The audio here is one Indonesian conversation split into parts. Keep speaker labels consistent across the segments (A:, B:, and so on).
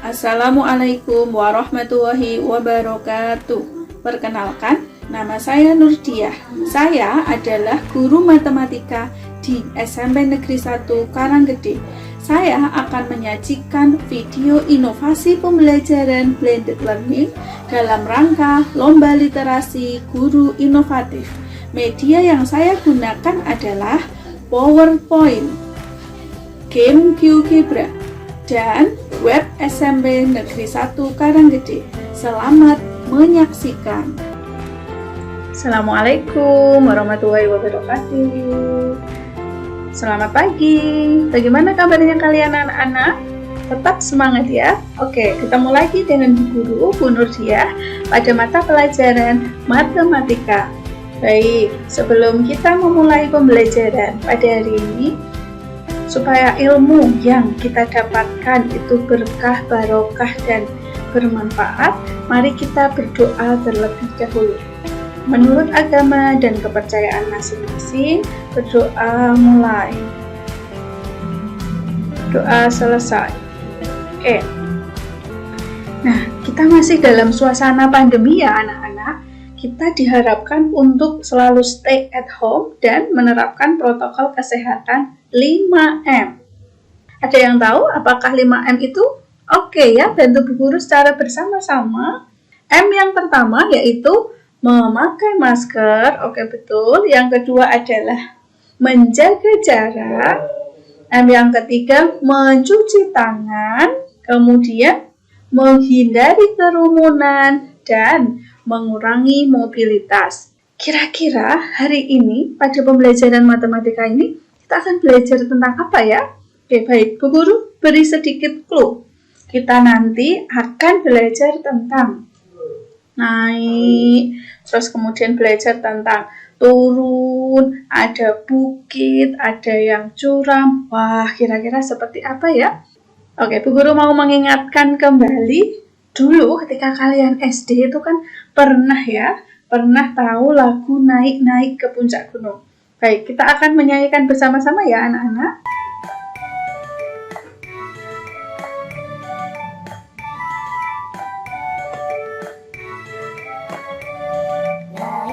A: Assalamualaikum warahmatullahi wabarakatuh. Perkenalkan, nama saya Nurdiah. Saya adalah guru matematika di SMP Negeri 1 Karanggede. Saya akan menyajikan video inovasi pembelajaran blended learning dalam rangka Lomba Literasi Guru Inovatif. Media yang saya gunakan adalah PowerPoint, game GeoGebra, dan web SMP Negeri 1 Karanggede. Selamat menyaksikan. Assalamualaikum warahmatullahi wabarakatuh. Selamat pagi. Bagaimana kabarnya kalian anak-anak? Tetap semangat ya. Oke, ketemu lagi dengan guru Bu Nurdiah pada mata pelajaran matematika. Baik, sebelum kita memulai pembelajaran pada hari ini, supaya ilmu yang kita dapatkan itu berkah, barokah, dan bermanfaat, mari kita berdoa terlebih dahulu. Menurut agama dan kepercayaan masing-masing, berdoa mulai. Doa selesai. Oke. Nah, kita masih dalam suasana pandemi ya anak-anak. Kita diharapkan untuk selalu stay at home dan menerapkan protokol kesehatan 5M. Ada yang tahu apakah 5M itu? Oke ya, bantu Bu Guru secara bersama-sama. M yang pertama yaitu memakai masker. Oke, betul. Yang kedua adalah menjaga jarak. M yang ketiga mencuci tangan. Kemudian menghindari kerumunan dan mengurangi mobilitas. Kira-kira hari ini pada pembelajaran matematika ini kita akan belajar tentang apa ya? Oke, baik. Bu Guru beri sedikit clue. Kita nanti akan belajar tentang naik, terus kemudian belajar tentang turun, ada bukit, ada yang curam. Wah, kira-kira seperti apa ya? Oke, Bu Guru mau mengingatkan kembali. Dulu ketika kalian SD itu kan pernah tahu lagu Naik-Naik ke Puncak Gunung. Baik, kita akan menyanyikan bersama-sama ya anak-anak.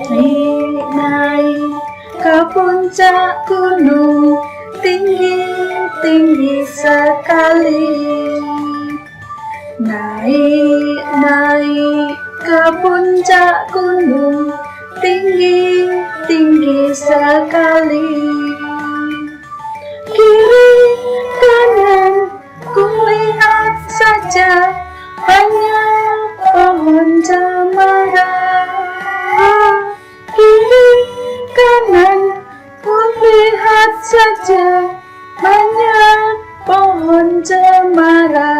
A: Naik-naik ke puncak gunung, tinggi-tinggi sekali. Naik-naik ke puncak gunung, tinggi-tinggi sekali. Kiri kanan kulihat saja banyak pohon cemara. Kiri kanan kulihat saja banyak pohon cemara.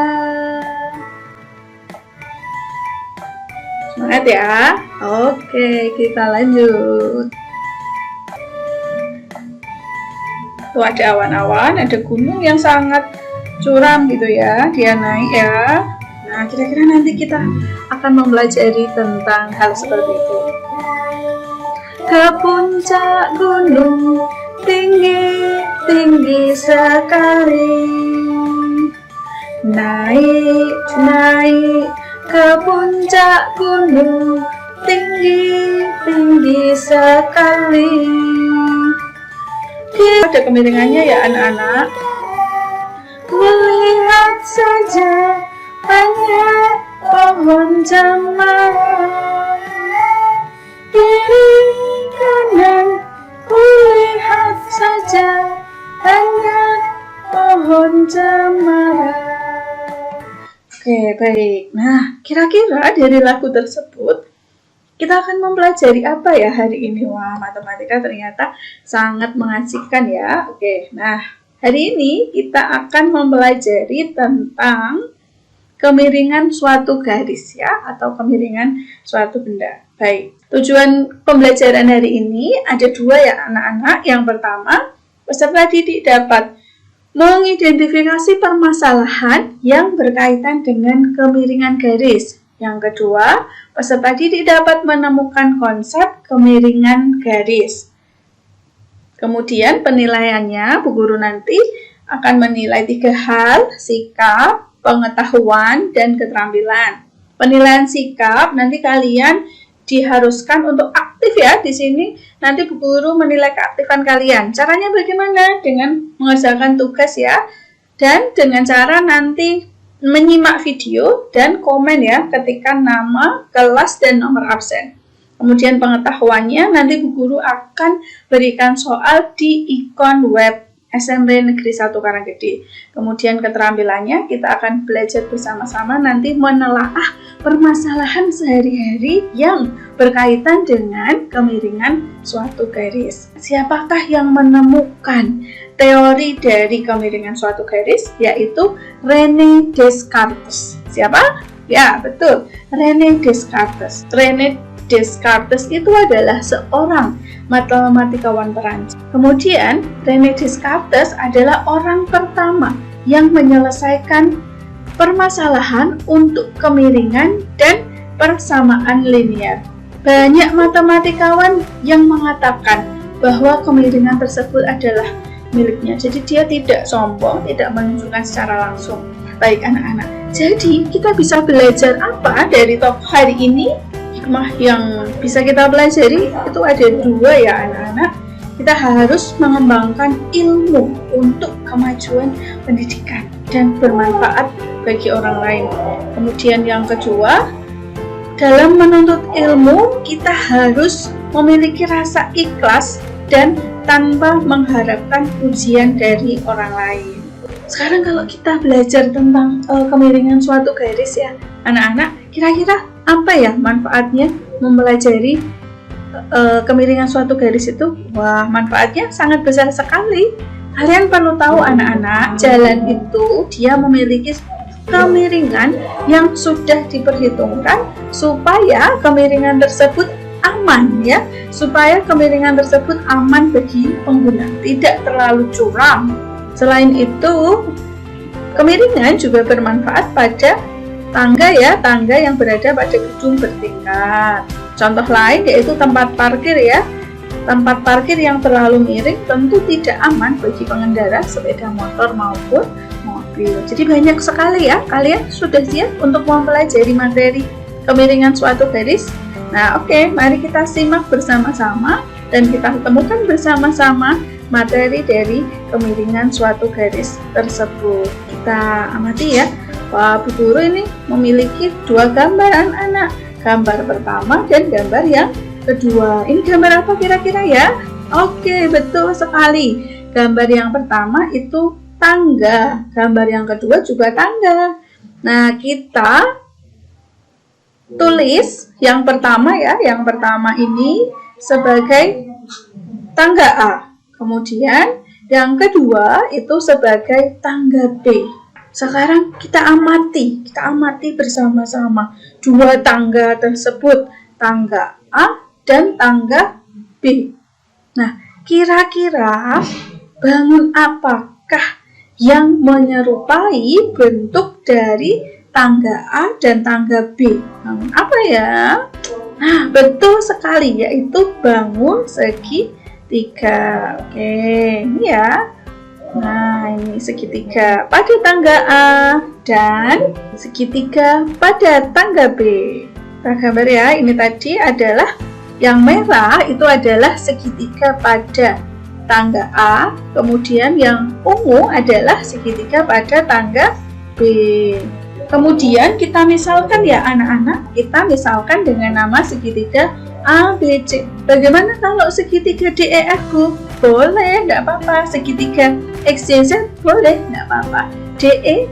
A: Semangat ya. Oke, kita lanjut. Tuh ada awan-awan, ada gunung yang sangat curam gitu ya. Dia naik ya. Nah, kira-kira nanti kita akan mempelajari tentang hal seperti itu. Ke puncak gunung, tinggi-tinggi sekali. Naik-naik ke puncak gunung, tinggi-tinggi sekali. Ada kemiringannya ya anak-anak. Kulihat saja banyak pohon cemara. Kiri kanan kulihat saja banyak pohon cemara. Oke, baik. Nah, kira-kira dari lagu tersebut kita akan mempelajari apa ya hari ini? Wah, matematika ternyata sangat mengasihkan ya. Oke, nah hari ini kita akan mempelajari tentang kemiringan suatu garis ya, atau kemiringan suatu benda. Baik, tujuan pembelajaran hari ini ada dua ya anak-anak. Yang pertama, peserta didik dapat mengidentifikasi permasalahan yang berkaitan dengan kemiringan garis. Yang kedua, peserta didik dapat menemukan konsep kemiringan garis. Kemudian penilaiannya, Bu Guru nanti akan menilai 3 hal: sikap, pengetahuan dan keterampilan. Penilaian sikap nanti kalian diharuskan untuk aktif ya di sini. Nanti Bu Guru menilai keaktifan kalian. Caranya bagaimana? Dengan mengerjakan tugas ya. Dan dengan cara nanti menyimak video dan komen ya, ketikkan nama, kelas, dan nomor absen. Kemudian pengetahuannya nanti Bu Guru akan berikan soal di ikon web SMP Negeri 1 Karanggede. Kemudian keterampilannya kita akan belajar bersama-sama nanti menelaah permasalahan sehari-hari yang berkaitan dengan kemiringan suatu garis. Siapakah yang menemukan teori dari kemiringan suatu garis? Yaitu René Descartes. Siapa? Ya, betul. René Descartes. René Descartes itu adalah seorang matematikawan Perancis. Kemudian, René Descartes adalah orang pertama yang menyelesaikan permasalahan untuk kemiringan dan persamaan linear. Banyak matematikawan yang mengatakan bahwa kemiringan tersebut adalah miliknya. Jadi dia tidak sombong, tidak menunjukkan secara langsung. Baik anak-anak, jadi kita bisa belajar apa dari tokoh hari ini? Hikmah yang bisa kita pelajari itu ada dua ya anak-anak. Kita harus mengembangkan ilmu untuk kemajuan pendidikan dan bermanfaat bagi orang lain. Kemudian yang kedua, dalam menuntut ilmu kita harus memiliki rasa ikhlas dan tanpa mengharapkan pujian dari orang lain. Sekarang kalau kita belajar tentang kemiringan suatu garis ya anak-anak, kira-kira apa ya manfaatnya mempelajari kemiringan suatu garis itu? Wah, manfaatnya sangat besar sekali. Kalian perlu tahu anak-anak, jalan itu dia memiliki kemiringan yang sudah diperhitungkan supaya kemiringan tersebut aman ya, supaya kemiringan tersebut aman bagi pengguna, tidak terlalu curam. Selain itu, kemiringan juga bermanfaat pada tangga ya, tangga yang berada pada gedung bertingkat. Contoh lain yaitu tempat parkir ya. Tempat parkir yang terlalu miring tentu tidak aman bagi pengendara sepeda motor maupun mobil. Jadi banyak sekali ya. Kalian sudah siap untuk mempelajari materi kemiringan suatu garis? Nah, oke, mari kita simak bersama-sama dan kita temukan bersama-sama materi dari kemiringan suatu garis tersebut. Kita amati ya. Wah, Bu Guru ini memiliki dua gambar anak-anak. Gambar pertama dan gambar yang kedua. Ini gambar apa kira-kira ya? Oke, betul sekali. Gambar yang pertama itu tangga. Gambar yang kedua juga tangga. Nah, kita tulis yang pertama ya. Yang pertama ini sebagai tangga A. Kemudian yang kedua itu sebagai tangga B. Sekarang kita amati bersama-sama dua tangga tersebut, tangga A dan tangga B. Nah, kira-kira bangun apakah yang menyerupai bentuk dari tangga A dan tangga B? Bangun apa ya? Nah, betul sekali, yaitu bangun segitiga. Oke, ini ya. Nah, ini segitiga pada tangga A dan segitiga pada tangga B. Kita gambar ya, ini tadi adalah yang merah itu adalah segitiga pada tangga A, kemudian yang ungu adalah segitiga pada tangga B. Kemudian kita misalkan ya anak-anak, kita misalkan dengan nama segitiga A, B, C. Bagaimana kalau segitiga D, E, F, Bu? Boleh, enggak apa-apa. Segitiga X, Y, Z boleh, enggak apa-apa. D, E,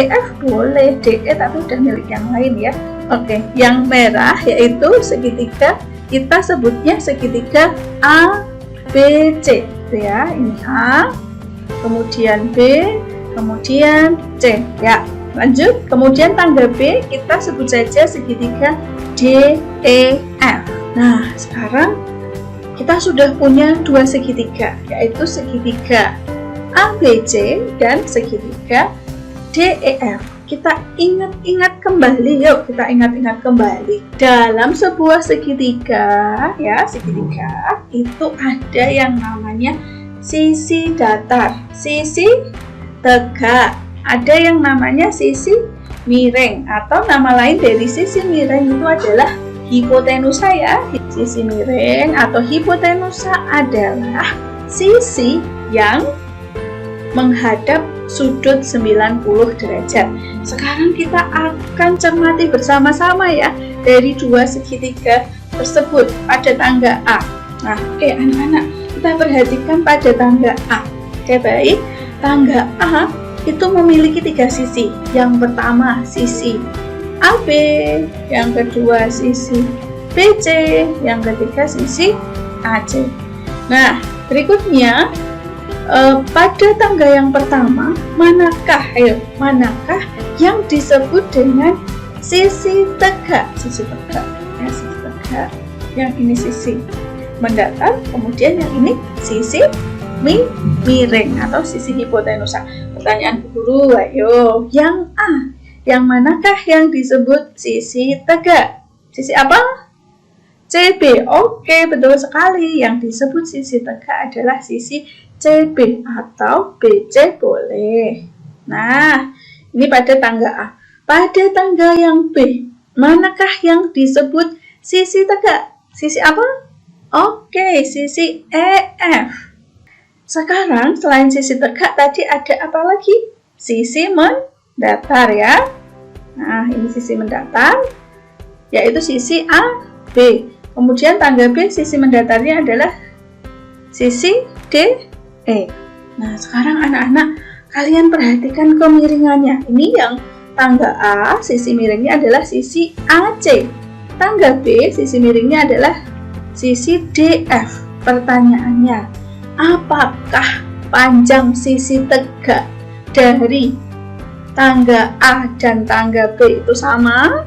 A: F boleh. D, E tapi udah milik yang lain ya. Oke, yang merah yaitu segitiga, kita sebutnya segitiga A, B, C. Itu ya, ini A, kemudian B, kemudian C. Ya, lanjut. Kemudian tangga B kita sebut saja segitiga D, E, F. Nah, sekarang kita sudah punya dua segitiga, yaitu segitiga A, B, C dan segitiga D, E, F. Kita ingat-ingat kembali, yuk kita ingat-ingat kembali. Dalam sebuah segitiga, ya segitiga itu ada yang namanya sisi datar, sisi tegak, ada yang namanya sisi miring, atau nama lain dari sisi miring itu adalah hipotenusa ya. Sisi miring atau hipotenusa adalah sisi yang menghadap sudut 90 derajat. Sekarang kita akan cermati bersama-sama ya dari dua segitiga tersebut pada tangga A. Nah, anak-anak, kita perhatikan pada tangga A. Baik, tangga A itu memiliki tiga sisi. Yang pertama sisi AB, yang kedua sisi BC, yang ketiga sisi AC. Nah, berikutnya pada tangga yang pertama, manakah yang disebut dengan sisi tegak? Sisi tegak, ya, sisi tegak. Yang ini sisi mendatar, kemudian yang ini sisi miring atau sisi hipotenusa. Pertanyaan guru, ayo, yang A, yang manakah yang disebut sisi tegak? Sisi apa? CB. Oke, betul sekali. Yang disebut sisi tegak adalah sisi CB atau BC boleh. Nah, ini pada tangga A. Pada tangga yang B, manakah yang disebut sisi tegak? Sisi apa? Oke, sisi EF. Sekarang selain sisi tegak tadi ada apa lagi? Sisi mendatar ya. Nah, ini sisi mendatar, yaitu sisi AB. Kemudian tangga B, sisi mendatarnya adalah sisi DE. Nah, sekarang anak-anak, kalian perhatikan kemiringannya. Ini yang tangga A, sisi miringnya adalah sisi AC. Tangga B, sisi miringnya adalah sisi DF. Pertanyaannya, apakah panjang sisi tegak dari tangga A dan tangga B itu sama?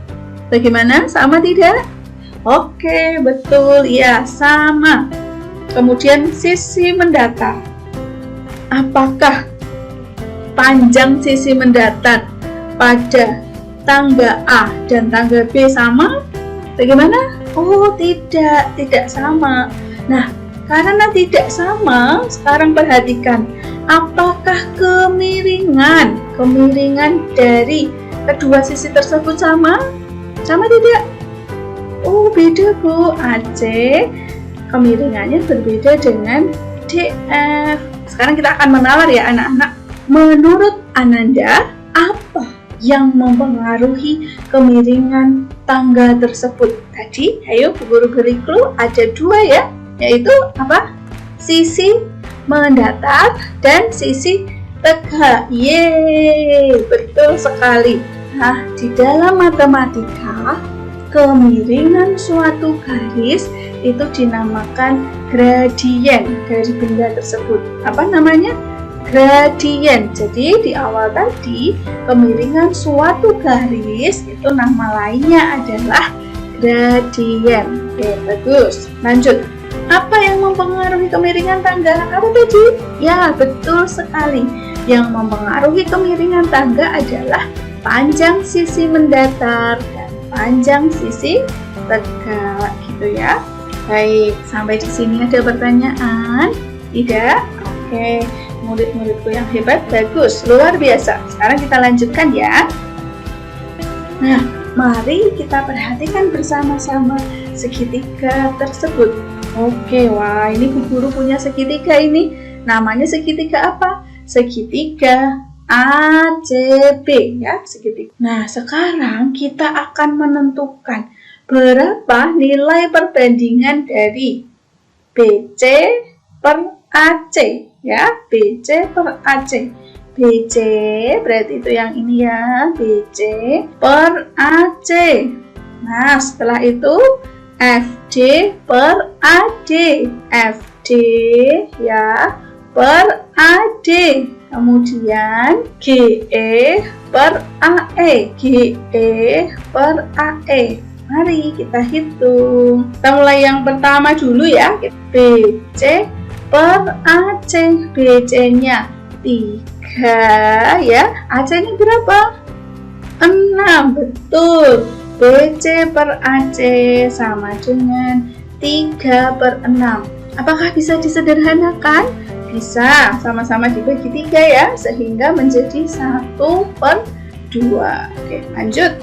A: Bagaimana? Sama tidak? Oke, betul ya, sama. Kemudian sisi mendatar. Apakah panjang sisi mendatar pada tangga A dan tangga B sama? Bagaimana? Oh, tidak sama. Nah, karena tidak sama, sekarang perhatikan, apakah kemiringan dari kedua sisi tersebut sama? Sama tidak? Oh, beda Bu. AC kemiringannya berbeda dengan DF. Sekarang kita akan menawar ya anak-anak. Menurut Ananda, apa yang mempengaruhi kemiringan tangga tersebut? Tadi, ayo Bu Guru beri clue, ada dua ya, yaitu apa? Sisi mendatar dan sisi tegak. Yeay, betul sekali. Nah, di dalam matematika, kemiringan suatu garis itu dinamakan gradien dari benda tersebut. Apa namanya? Gradien. Jadi di awal tadi, kemiringan suatu garis itu nama lainnya adalah gradien. Oke, bagus. Lanjut. Apa yang mempengaruhi kemiringan tangga? Apa tadi? Ya, betul sekali. Yang mempengaruhi kemiringan tangga adalah panjang sisi mendatar dan panjang sisi tegak, gitu ya. Baik, sampai di sini ada pertanyaan? Tidak? Oke, murid-muridku yang hebat, bagus, luar biasa. Sekarang kita lanjutkan ya. Nah, mari kita perhatikan bersama-sama segitiga tersebut. Oke, wah, ini Bu Guru punya segitiga ini. Namanya segitiga apa? Segitiga ACB ya, segitiga. Nah, sekarang kita akan menentukan berapa nilai perbandingan dari BC per AC ya, BC per AC. BC berarti itu yang ini ya, BC per AC. Nah, setelah itu FD per AD, FD ya per AD. Kemudian GE per AE, GE per AE. Mari kita hitung. Kita mulai yang pertama dulu ya. BC per AC, BC-nya 3 ya. AC-nya berapa? 6, betul. BC per AC sama dengan 3 per 6. Apakah bisa disederhanakan? bisa sama-sama dibagi 3 ya, sehingga menjadi 1/2. Oke, lanjut.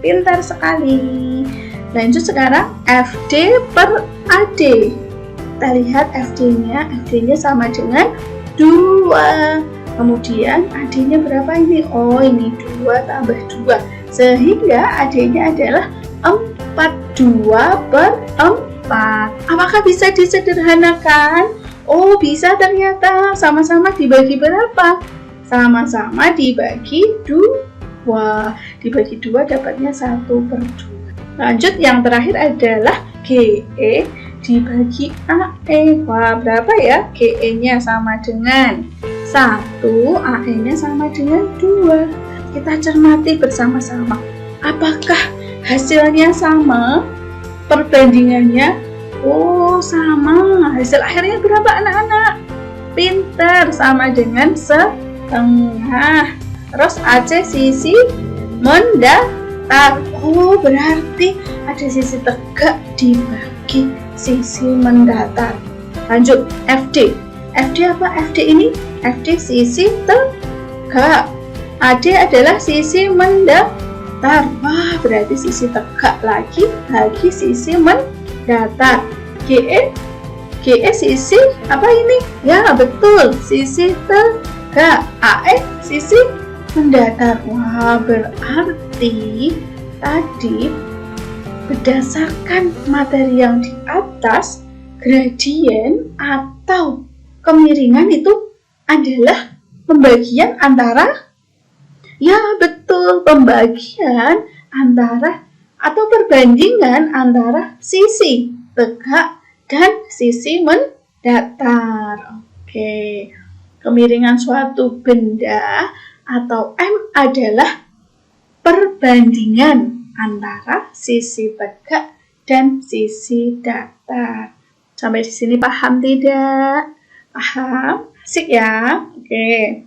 A: Pintar sekali. Lanjut sekarang FD per AD. Kita lihat FD-nya sama dengan 2. Kemudian AD-nya berapa ini? Oh, ini 2 tambah 2. Sehingga AD-nya adalah 4. 2/4. Apakah bisa disederhanakan? Oh, bisa ternyata. Sama-sama dibagi berapa? Sama-sama dibagi 2. Dibagi 2 dapatnya 1/2. Lanjut, yang terakhir adalah GE dibagi AE. Wah, berapa ya? GE-nya sama dengan 1, AE-nya sama dengan 2. Kita cermati bersama-sama. Apakah hasilnya sama? Perbandingannya? Oh, sama. Hasil akhirnya berapa anak-anak? Pintar, sama dengan setengah. Terus AC sisi mendatar. Oh, berarti ada sisi tegak dibagi sisi mendatar. Lanjut, FD. FD apa? FD ini? FD sisi tegak. AD adalah sisi mendatar. Wah, berarti sisi tegak lagi bagi sisi mendatar. GE sisi apa ini? Ya, betul, sisi tegak. AE sisi mendatar. Wah, berarti tadi berdasarkan materi yang di atas, gradien atau kemiringan itu adalah pembagian antara, ya betul, pembagian antara atau perbandingan antara sisi tegak dan sisi mendatar. Oke, kemiringan suatu benda atau M adalah perbandingan antara sisi tegak dan sisi datar. Sampai di sini paham tidak? Paham? Asik ya? Oke.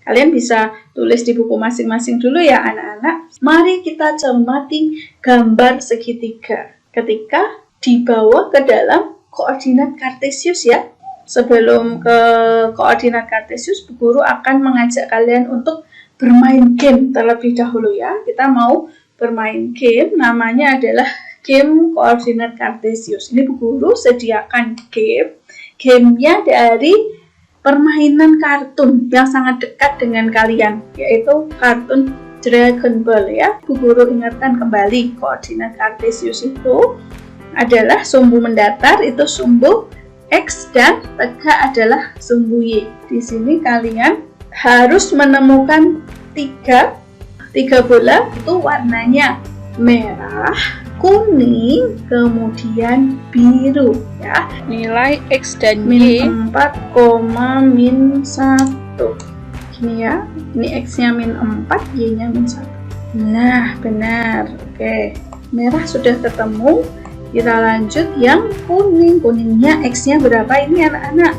A: Kalian bisa tulis di buku masing-masing dulu ya anak-anak. Mari kita cermati gambar segitiga ketika dibawa ke dalam koordinat kartesius ya. Sebelum ke koordinat kartesius, Bu Guru akan mengajak kalian untuk bermain game terlebih dahulu ya. Kita mau bermain game, namanya adalah game koordinat kartesius. Ini Bu Guru sediakan gamenya dari permainan kartun yang sangat dekat dengan kalian, yaitu kartun Dragon Ball ya. Bu Guru ingatkan kembali, koordinat kartesius itu adalah sumbu mendatar itu sumbu X dan tegak adalah sumbu Y. Di sini kalian harus menemukan tiga bola, itu warnanya merah, kuning, kemudian biru ya.
B: Nilai X dan
A: min
B: Y
A: 4, min 1. Gini ya, ini X-nya min 4, Y-nya min 1. Nah, benar. Oke, merah sudah ketemu. Kita lanjut yang kuning. Kuningnya X-nya berapa ini anak-anak?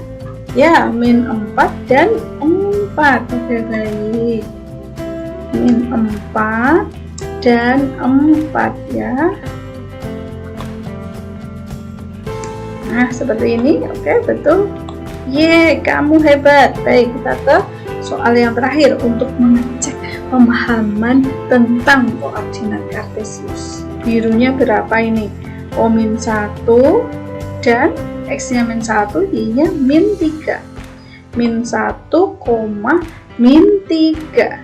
A: Ya, min 4 dan 4. Oke, baik. Min 4 dan 4 ya. Nah, seperti ini. Oke, betul. Ye, kamu hebat. Baik, kita ke soal yang terakhir untuk mengecek pemahaman tentang koordinat kartesius. Birunya berapa ini? O min 1 dan X-nya min 1, Y-nya min 3. Min 1, min 3.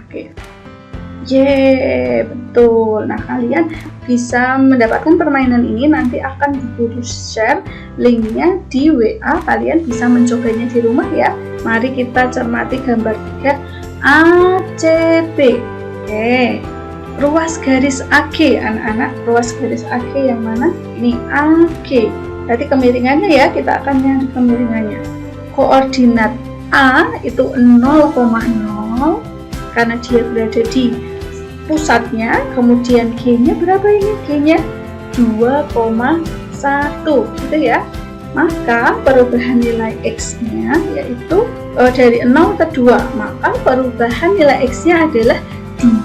A: Oke. Ye, betul. Nah, kalian bisa mendapatkan permainan ini, nanti akan Bu Guru share linknya di WA. Kalian bisa mencobanya di rumah ya. Mari kita cermati gambar 3 ACB. Oke. Ruas garis AG, anak-anak. Ruas garis AG yang mana? Ini AG. Berarti kemiringannya ya, kita akan nyari kemiringannya. Koordinat A itu 0,0 karena dia berada di pusatnya. Kemudian G-nya berapa ini? G-nya 2,1 gitu ya. Maka perubahan nilai X-nya yaitu dari 0 ke 2. Maka perubahan nilai X-nya adalah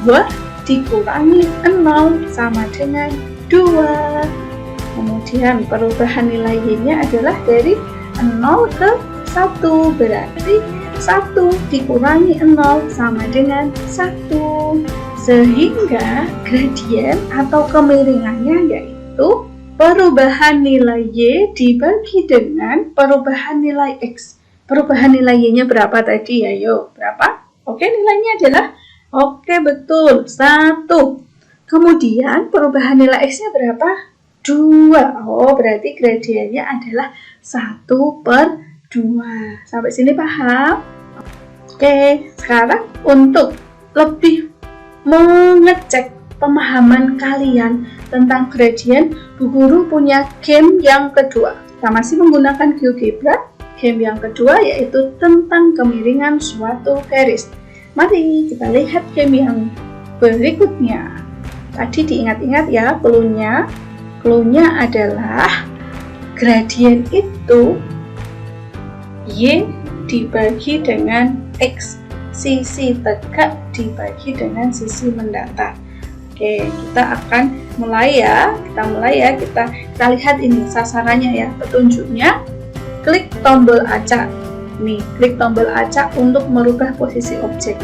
A: 2 dikurangi 0 sama dengan 2. Kemudian perubahan nilai Y-nya adalah dari 0 ke 1, berarti 1 dikurangi 0 sama dengan 1. Sehingga gradien atau kemiringannya yaitu perubahan nilai Y dibagi dengan perubahan nilai X. Perubahan nilai Y-nya berapa tadi? Ayo, berapa? Oke, nilainya adalah, oke betul, 1. Kemudian perubahan nilai X-nya berapa? 2. Oh, berarti gradiennya adalah 1/2. Sampai sini paham? Oke, sekarang untuk lebih mengecek pemahaman kalian tentang gradien, Bu Guru punya game yang kedua. Kita masih menggunakan GeoGebra. Game yang kedua yaitu tentang kemiringan suatu garis. Mari kita lihat game yang berikutnya. Tadi diingat-ingat ya clue-nya. Clue-nya adalah gradien itu Y dibagi dengan X. Sisi tegak dibagi dengan sisi mendatar. Oke, kita akan mulai ya. Kita lihat ini sasarannya ya, petunjuknya. Klik tombol acak. Nih, klik tombol acak untuk merubah posisi objek.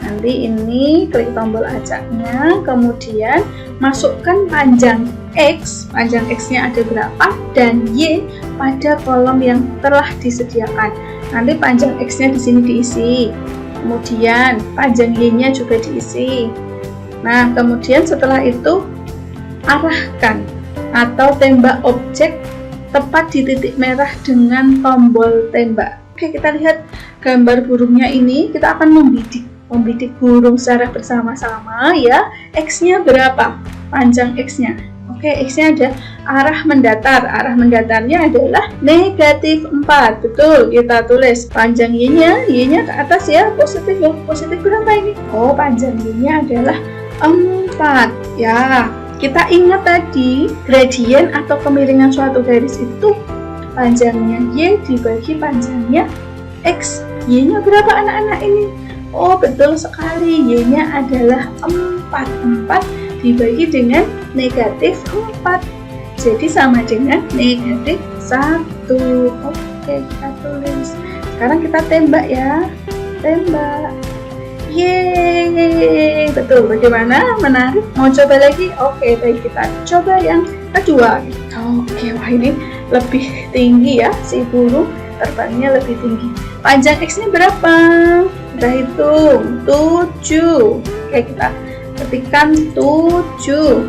A: Nanti ini klik tombol acaknya, kemudian masukkan panjang X. Panjang X-nya ada berapa dan Y pada kolom yang telah disediakan. Nanti panjang X-nya di sini diisi. Kemudian panjang Y-nya juga diisi. Nah, kemudian setelah itu arahkan atau tembak objek tepat di titik merah dengan tombol tembak. Oke, kita lihat gambar burungnya ini. Kita akan membidik burung secara bersama-sama ya. X-nya berapa? Panjang X-nya. Oke, X-nya ada arah mendatar. Arah mendatarnya adalah -4. Betul, kita tulis. Panjang Y-nya ke atas ya, positif ya. Positif berapa ini? Oh, panjang Y-nya adalah 4. Ya, kita ingat tadi gradien atau kemiringan suatu garis itu panjangnya Y dibagi panjangnya X. Y-nya berapa anak-anak ini? Oh, betul sekali. Y-nya adalah 4. 4 dibagi dengan -4. Jadi sama dengan -1. Oke, kita tulis. Sekarang kita tembak ya. Tembak. Yeay, betul. Bagaimana? Menarik? Mau coba lagi? Oke, baik, kita coba yang kedua. Oke, wah ini lebih tinggi ya, si burung terbangnya lebih tinggi. Panjang X-nya berapa? Kita hitung, 7. Oke, kita ketikkan 7.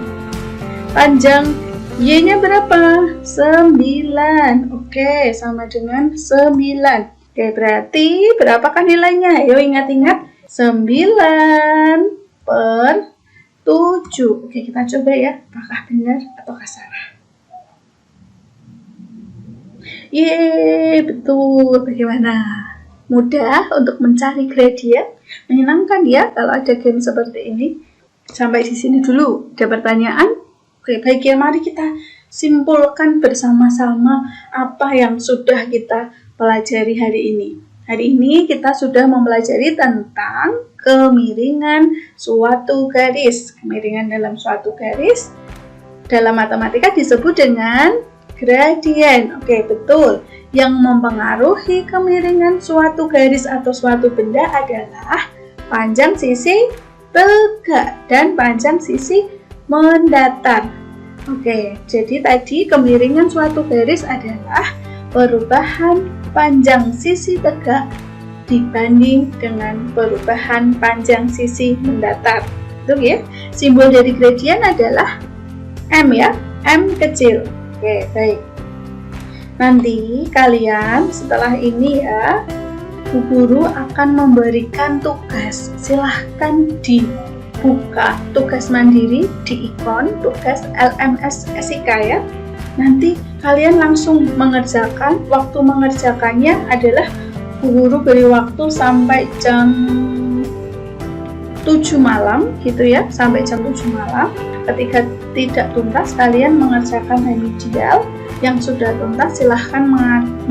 A: Panjang Y-nya berapa? 9. Oke, sama dengan 9. Oke, berarti berapakah nilainya? Ayo ingat-ingat. 9/7. Oke, kita coba ya, apakah benar atau salah. Yeay, betul. Bagaimana? Mudah untuk mencari gradien? Menyenangkan ya kalau ada game seperti ini. Sampai di sini dulu. Ada pertanyaan? Oke, baik ya, mari kita simpulkan bersama-sama apa yang sudah kita pelajari hari ini. Hari ini kita sudah mempelajari tentang kemiringan suatu garis. Kemiringan dalam suatu garis dalam matematika disebut dengan gradien. Oke, betul. Yang mempengaruhi kemiringan suatu garis atau suatu benda adalah panjang sisi tegak dan panjang sisi mendatar. Oke, jadi tadi kemiringan suatu garis adalah perubahan panjang sisi tegak dibanding dengan perubahan panjang sisi mendatar. Itu ya. Simbol dari gradien adalah M ya, M kecil. Oke, baik. Nanti kalian setelah ini ya, Bu Guru akan memberikan tugas. Silahkan dibuka tugas mandiri di ikon tugas LMS SIK ya. Nanti kalian langsung mengerjakan. Waktu mengerjakannya adalah Bu Guru beri waktu sampai jam 7 malam gitu ya, sampai jam 7 malam. Ketika tidak tuntas kalian mengerjakan remedial. Yang sudah tuntas silahkan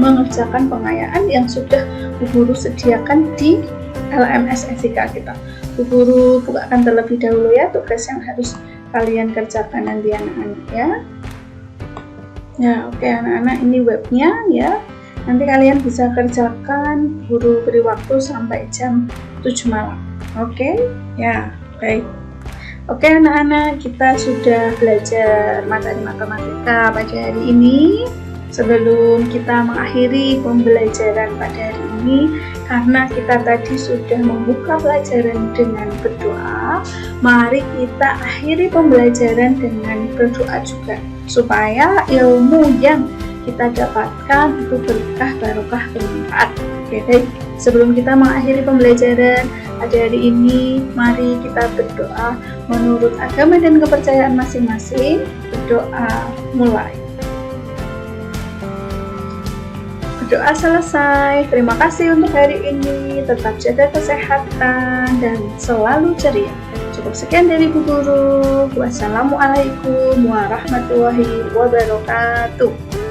A: mengerjakan pengayaan yang sudah Bu Guru sediakan di LMS SIK kita. Bu Guru bukakan terlebih dahulu ya tugas yang harus kalian kerjakan nanti anak-anak ya. Ya, oke anak-anak, ini webnya ya. Nanti kalian bisa kerjakan, guru beri waktu sampai jam 7 malam. Oke? Ya, baik. Oke anak-anak, kita sudah belajar materi matematika pada hari ini. Sebelum kita mengakhiri pembelajaran pada hari ini, karena kita tadi sudah membuka pelajaran dengan berdoa, mari kita akhiri pembelajaran dengan berdoa juga, supaya ilmu yang kita dapatkan itu berkah, barokah, bermanfaat. Oke, baik. Sebelum kita mengakhiri pembelajaran pada hari ini, mari kita berdoa menurut agama dan kepercayaan masing-masing. Berdoa mulai. Berdoa selesai. Terima kasih untuk hari ini. Tetap jaga kesehatan dan selalu ceria. Cukup sekian dari Bu Guru. Wassalamualaikum warahmatullahi wabarakatuh.